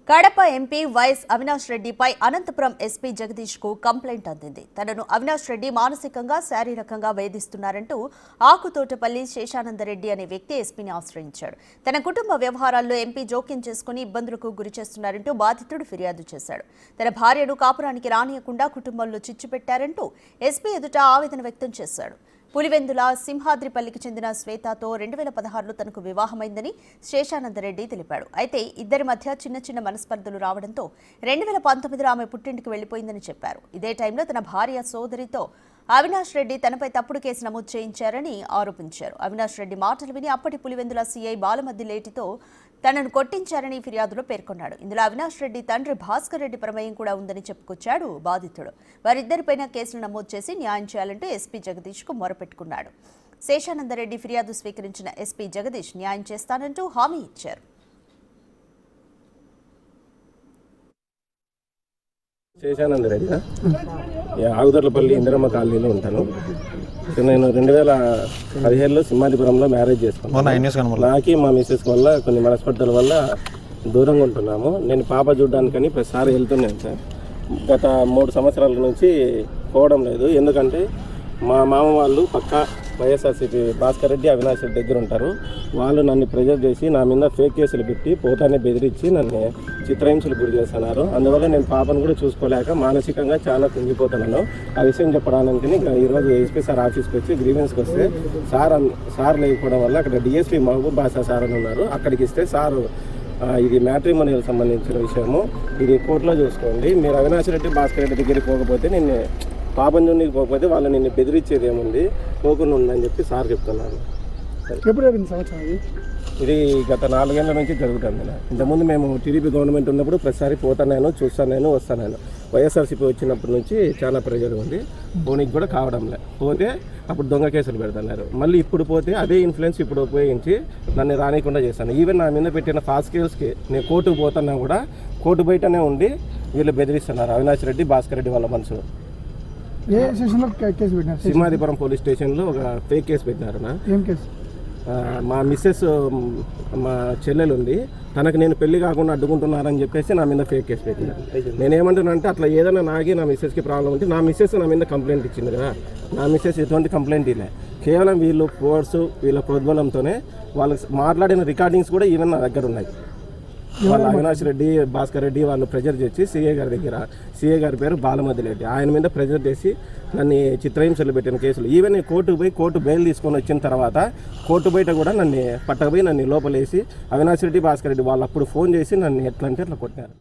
Kadapa MP YS Avinash రెడ్డిపై Anantapuram SP Jagadish కు complaint అందింది. తనను అవినాష్ రెడ్డి మానసికంగా శారీరకంగా వేధిస్తున్నారంటూ ఆకుతోటపల్లి శేషానందరెడ్డి అనే వ్యక్తి ఎస్పీని ఆశ్రయించాడు. తన కుటుంబ వ్యవహారాల్లో ఎంపీ జోక్యం చేసుకుని ఇబ్బందులకు గురిచేస్తున్నారంటూ బాధితుడు ఫిర్యాదు చేశాడు. తన భార్యను కాపురానికి రానియకుండా కుటుంబంలో చిచ్చు పెట్టారంటూ ఎస్పీ ఎదుట ఆవేదన వ్యక్తం చేశాడు. పులివెందుల సింహాద్రిపల్లికి చెందిన శ్వేతతో 2016లో తనకు వివాహమైందని శేషానందరెడ్డి తెలిపాడు. అయితే ఇద్దరి మధ్య చిన్న మనస్పర్ధలు రావడంతో 2019లో ఆమె పుట్టింటికి వెళ్లిపోయిందని చెప్పారు. ఇదే టైంలో తన భార్య సోదరితో అవినాష్ రెడ్డి తనపై తప్పుడు కేసు నమోదు చేయించారని ఆరోపించారు. అవినాష్ రెడ్డి మాటలు విని అప్పటి పులివెందుల సీఐ బాలమద్ది లేటితో తనను కొట్టించారని ఫిర్యాదులో పేర్కొన్నాడు. ఇందులో అవినాష్ రెడ్డి తండ్రి భాస్కర్ రెడ్డి ప్రమేయం కూడా ఉందని చెప్పుకొచ్చాడు బాధితుడు. వారిద్దరిపైన కేసులు నమోదు చేసి న్యాయం చేయాలంటూ ఎస్పీ జగదీష్ కు మొరపెట్టుకున్నాడు. శేషానందరెడ్డి ఫిర్యాదు స్వీకరించిన ఎస్పీ జగదీష్ న్యాయం చేస్తానంటూ హామీ ఇచ్చారు. శేషానందరెడ్డి ఆగుదర్లపల్లి ఇందిరమ్మ కాలనీలో ఉంటాను. నేను 2017లో సింహాద్రిపురంలో మ్యారేజ్ చేసుకున్నాను. నాకి మా మిస్సెస్ వల్ల కొన్ని మనస్పర్ధల వల్ల దూరంగా ఉంటున్నాము. నేను పాప చూడడానికని ప్రతిసారి వెళ్తున్నాను సార్. గత 3 సంవత్సరాల నుంచి పోవడం లేదు. ఎందుకంటే మా మామ వాళ్ళు పక్కా వైఎస్ఆర్సీపీ భాస్కర్ రెడ్డి అవినాష్ రెడ్డి దగ్గర ఉంటారు. వాళ్ళు నన్ను ప్రెజర్ చేసి నా మీద ఫేక్ కేసులు పెట్టి పోతానే బెదిరించి నన్ను చిత్రహింసలు గురి చేస్తున్నారు. అందువల్ల నేను పాపను కూడా చూసుకోలేక మానసికంగా చాలా కుంగిపోతున్నాను. ఆ విషయం చెప్పడానికి ఈరోజు ఎస్పీ సార్ ఆఫీస్కి వచ్చి గ్రీవెన్స్కి వస్తే సార్ లేకపోవడం వల్ల అక్కడ డిఎస్పీ మహబూబ్ బాషా సార్ అని ఉన్నారు. అక్కడికి ఇస్తే సారు ఇది మ్యాట్రిమోనియల్ సంబంధించిన విషయము, ఇది కోర్టులో చూసుకోండి. మీరు అవినాష్ రెడ్డి భాస్కర్ రెడ్డి దగ్గరికి పోకపోతే నేను పాపం జోనికి పోకపోతే వాళ్ళు నిన్ను బెదిరించేది ఏముంది, పోకుండా ఉందని చెప్పి సార్ చెప్తున్నారు. ఇది గత 4 ఏళ్ల నుంచి జరుగుతుంది. ఇంతకుముందు మేము టీడీపీ గవర్నమెంట్ ఉన్నప్పుడు ప్రతిసారి పోతాను, చూస్తాను, వస్తాను. వైఎస్ఆర్సీపీ వచ్చినప్పటి నుంచి చాలా ప్రెజర్ ఉంది. పోనీకి కూడా కావడంలే. పోతే అప్పుడు దొంగ కేసులు పెడుతున్నారు. మళ్ళీ ఇప్పుడు పోతే అదే ఇన్ఫ్లుయెన్స్ ఇప్పుడు ఉపయోగించి నన్ను రానికుండా చేస్తాను. ఈవెన్ నా మీద పెట్టిన ఫాస్ట్ కేసుకి నేను కోర్టుకు పోతున్నా కూడా కోర్టు బయటనే ఉండి వీళ్ళు బెదిరిస్తున్నారు. అవినాష్ రెడ్డి భాస్కర్ రెడ్డి వాళ్ళ మనుషులు సింహాద్రిపురం పోలీస్ స్టేషన్లో ఒక ఫేక్ కేసు పెట్టినారు. మా మిస్సెస్ మా చెల్లెలు ఉంది, తనకు నేను పెళ్లి కాకుండా అడ్డుకుంటున్నారని చెప్పేసి నా మీద ఫేక్ కేసు పెట్టినారు. నేనేమంటున్నానంటే అట్లా ఏదైనా నాకి నా మిస్సెస్కి ప్రాబ్లం ఉంటే నా మిస్సెస్ నా మీద కంప్లైంట్ ఇచ్చింది కదా. నా మిస్సెస్ ఎటువంటి కంప్లైంట్ ఇలే. కేవలం వీళ్ళు ఫోర్సు వీళ్ళ ప్రోద్బలంతోనే వాళ్ళు మాట్లాడిన రికార్డింగ్స్ కూడా ఈవెన్ నా దగ్గర ఉన్నాయి. వాళ్ళు అవినాష్ రెడ్డి భాస్కర్ రెడ్డి వాళ్ళు ప్రెజర్ చేసి సీఏ గారి దగ్గర, సీఏ గారి పేరు బాలమద్ది రెడ్డి, ఆయన మీద ప్రెజర్ చేసి నన్ను చిత్రహింసలు పెట్టిన కేసులు. ఈవెన్ కోర్టుకు పోయి కోర్టు బెయిల్ తీసుకొని వచ్చిన తర్వాత కోర్టు బయట కూడా నన్ను పట్టకపోయి నన్ను లోపలేసి అవినాష్ రెడ్డి భాస్కర్ రెడ్డి వాళ్ళు అప్పుడు ఫోన్ చేసి నన్ను ఎట్లా అంటే అట్లా కొట్టారు.